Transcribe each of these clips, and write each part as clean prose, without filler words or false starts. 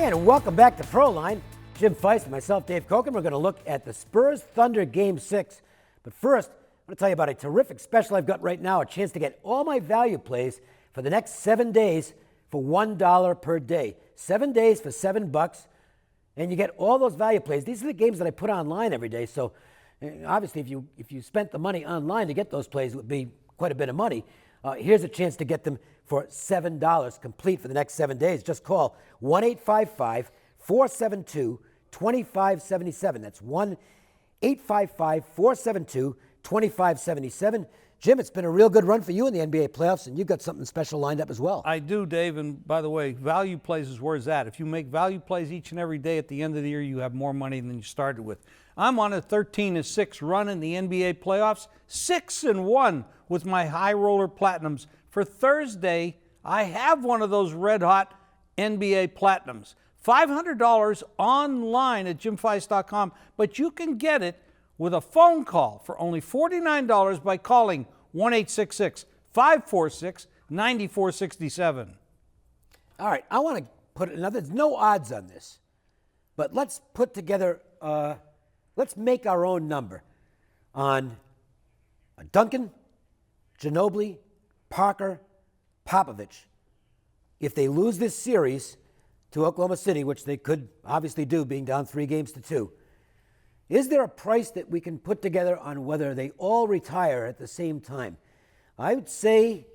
And welcome back to Proline. Jim Feist and myself, Dave Cokin. We're going to look at the Spurs Thunder Game 6. But first, I'm going to tell you about a terrific special I've got right now, a chance to get all my value plays for the next 7 days for $1 per day. 7 days for $7, and you get all those value plays. These are the games that I put online every day, so obviously if you spent the money online to get those plays, it would be quite a bit of money. Here's a chance to get them for $7 complete for the next 7 days. Just call 1-855-472-2577. That's 1-855-472-2577. Jim, it's been a real good run for you in the NBA playoffs, and you've got something special lined up as well. I do, Dave, and by the way, value plays is where it's at. If you make value plays each and every day at the end of the year, you have more money than you started with. I'm on a 13-6 run in the NBA playoffs, 6-1 with my high roller platinums. For Thursday, I have one of those red-hot NBA platinums. $500 online at jimfeist.com, but you can get it with a phone call for only $49 by calling 1-866-546-9467. All right, I want to put another, there's no odds on this, but let's put together, let's make our own number on Duncan, Ginobili, Parker, Popovich. If they lose this series to Oklahoma City, which they could obviously do, being down 3-2, is there a price that we can put together on whether they all retire at the same time? I would say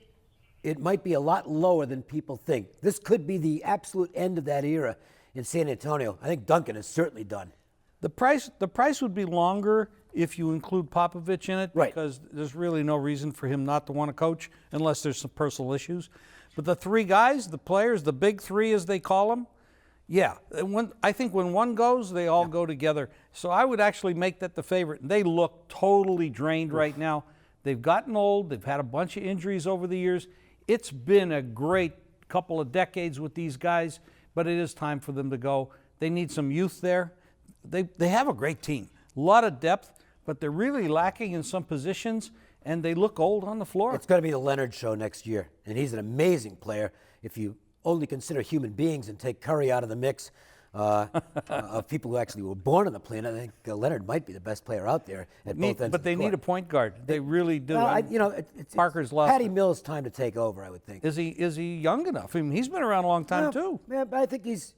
it might be a lot lower than people think. This could be the absolute end of that era in San Antonio. I think Duncan is certainly done. The price would be longer if you include Popovich in it, right, because there's really no reason for him not to want to coach unless there's some personal issues. But the three guys, the players, the big three as they call them, yeah, I think when one goes, they all go together. So I would actually make that the favorite. They look totally drained right now. They've gotten old. They've had a bunch of injuries over the years. It's been a great couple of decades with these guys, but it is time for them to go. They need some youth there. They have a great team, a lot of depth, but they're really lacking in some positions, and they look old on the floor. It's going to be the Leonard show next year, and he's an amazing player if you only consider human beings and take Curry out of the mix of people who actually were born on the planet. I think Leonard might be the best player out there at both ends. But they need a point guard. They really do. Parker's lost. Patty Mills' time to take over, I would think. Is he young enough? I mean, he's been around a long time too. Yeah, but I think he's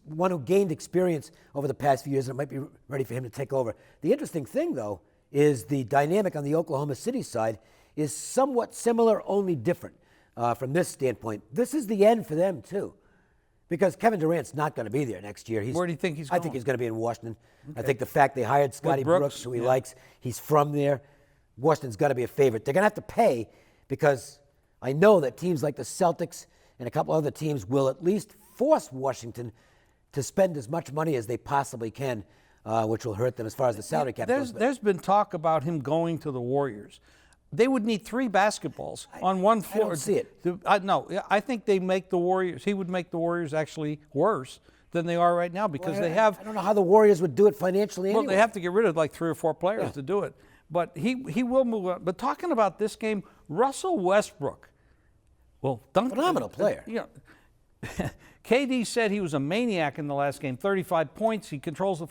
one who gained experience over the past few years, and it might be ready for him to take over. The interesting thing, though, is the dynamic on the Oklahoma City side is somewhat similar, only different. From this standpoint, this is the end for them too, because Kevin Durant's not going to be there next year. Where do you think he's going? I think he's going to be in Washington. Okay. I think the fact they hired Scotty Brooks, who he likes, he's from there. Washington's got to be a favorite. They're going to have to pay, because I know that teams like the Celtics and a couple other teams will at least force Washington to spend as much money as they possibly can, which will hurt them as far as the salary cap goes. There's been talk about him going to the Warriors. They would need 3 basketballs on one floor. I don't see it. No, I think they make the Warriors. He would make the Warriors actually worse than they are right now, because they have. I don't know how the Warriors would do it financially anyway. Well, they have to get rid of like 3 or 4 players to do it. But he will move on. But talking about this game, Russell Westbrook. Well, phenomenal player. KD said he was a maniac in the last game. 35 points. He controls the.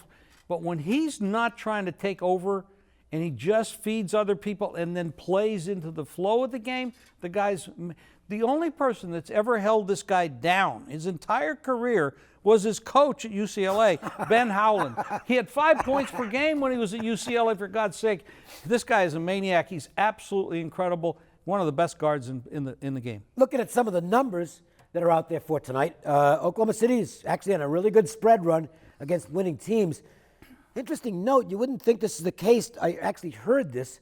But when he's not trying to take over, and he just feeds other people and then plays into the flow of the game, the only person that's ever held this guy down his entire career was his coach at UCLA, Ben Howland. He had 5 points per game when he was at UCLA, for God's sake. This guy is a maniac. He's absolutely incredible. One of the best guards in the game. Looking at some of the numbers that are out there for tonight, Oklahoma City is actually on a really good spread run against winning teams. Interesting note, you wouldn't think this is the case. I actually heard this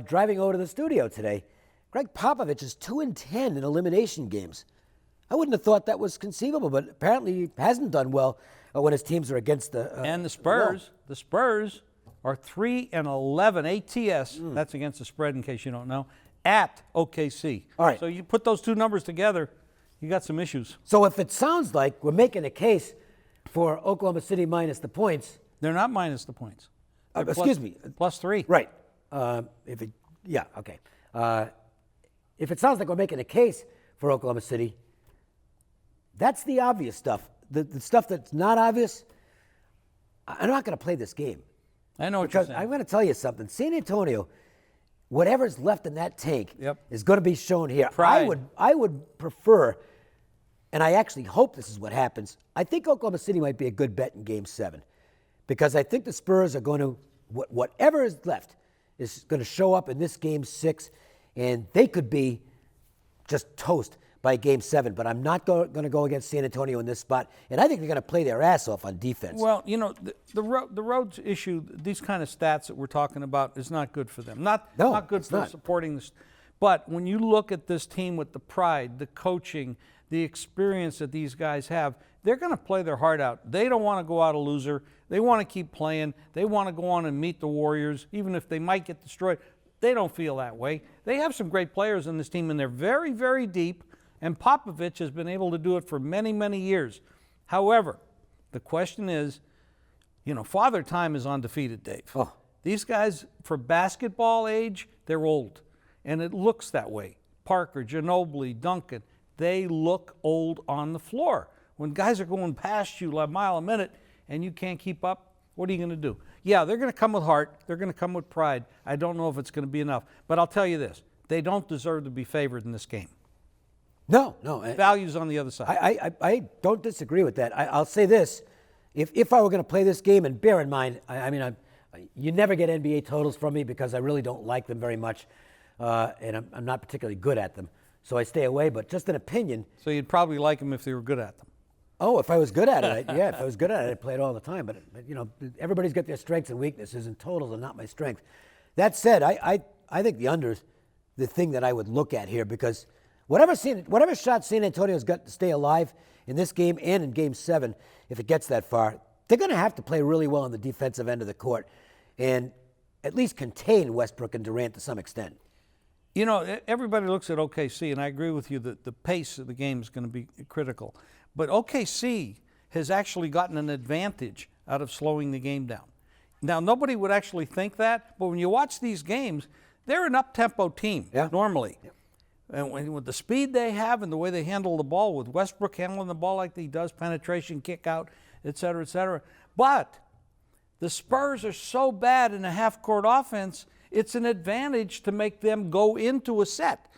driving over to the studio today. Greg Popovich is 2-10 in elimination games. I wouldn't have thought that was conceivable, but apparently he hasn't done well when his teams are against the and the Spurs. The Spurs are 3-11 ATS. That's against the spread, in case you don't know, at OKC. All right. So you put those two numbers together, you got some issues. So if it sounds like we're making a case for Oklahoma City minus the points. They're not minus the points. Excuse me. +3. Right. If it sounds like we're making a case for Oklahoma City, that's the obvious stuff. the stuff that's not obvious, I'm not going to play this game. I know what you're Because saying. I'm going to tell you something. San Antonio, whatever's left in that tank Yep. is going to be shown here. Pride. I would prefer, and I actually hope this is what happens, I think Oklahoma City might be a good bet in Game 7. Because I think the Spurs are going to, whatever is left, is going to show up in this Game 6, and they could be just toast by Game 7. But I'm not going to go against San Antonio in this spot, and I think they're going to play their ass off on defense. Well, the roads issue, these kind of stats that we're talking about, is not good for them. Not good for supporting this. But when you look at this team with the pride, the coaching, the experience that these guys have, they're going to play their heart out. They don't want to go out a loser. They want to keep playing. They want to go on and meet the Warriors, even if they might get destroyed. They don't feel that way. They have some great players in this team, and they're very, very deep. And Popovich has been able to do it for many, many years. However, the question is, Father Time is undefeated, Dave. Oh. These guys, for basketball age, they're old. And it looks that way. Parker, Ginobili, Duncan, they look old on the floor. When guys are going past you like a mile a minute and you can't keep up, what are you going to do? Yeah, they're going to come with heart. They're going to come with pride. I don't know if it's going to be enough. But I'll tell you this. They don't deserve to be favored in this game. No. Value's on the other side. I don't disagree with that. I'll say this. If I were going to play this game, and bear in mind, you never get NBA totals from me because I really don't like them very much, and I'm not particularly good at them. So I stay away, but just an opinion. So you'd probably like them if they were good at them. Oh, if I was good at it, if I was good at it, I'd play it all the time. But everybody's got their strengths and weaknesses, and totals are not my strength. That said, I think the under's the thing that I would look at here because whatever shot San Antonio's got to stay alive in this game and in Game 7, if it gets that far, they're going to have to play really well on the defensive end of the court and at least contain Westbrook and Durant to some extent. Everybody looks at OKC, and I agree with you that the pace of the game is going to be critical. But OKC has actually gotten an advantage out of slowing the game down. Now, nobody would actually think that, but when you watch these games, they're an up-tempo team normally. Yeah. And with the speed they have and the way they handle the ball, with Westbrook handling the ball like he does, penetration, kick out, et cetera, et cetera. But the Spurs are so bad in a half-court offense, it's an advantage to make them go into a set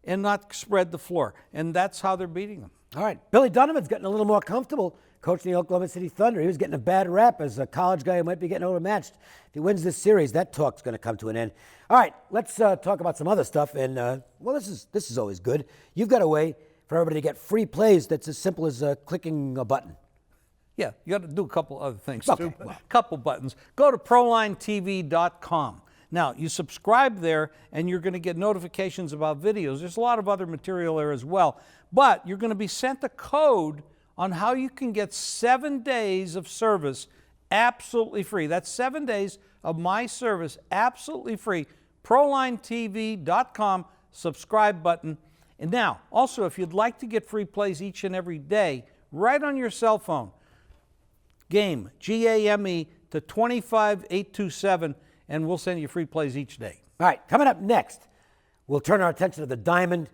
and not spread the floor. And that's how they're beating them. All right. Billy Donovan's getting a little more comfortable coaching the Oklahoma City Thunder. He was getting a bad rap as a college guy who might be getting overmatched. If he wins this series, that talk's going to come to an end. All right. Let's talk about some other stuff. And, this is always good. You've got a way for everybody to get free plays that's as simple as clicking a button. Yeah, you got to do a couple other things, okay, too. A couple buttons. Go to ProLineTV.com. Now, you subscribe there, and you're going to get notifications about videos. There's a lot of other material there as well. But you're going to be sent a code on how you can get 7 days of service absolutely free. That's 7 days of my service absolutely free. ProLineTV.com, subscribe button. And now, also, if you'd like to get free plays each and every day, right on your cell phone, GAME, G-A-M-E, to 25827, and we'll send you free plays each day. All right, coming up next, we'll turn our attention to the diamond.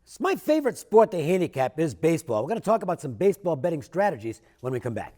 It's my favorite sport to handicap is baseball. We're going to talk about some baseball betting strategies when we come back.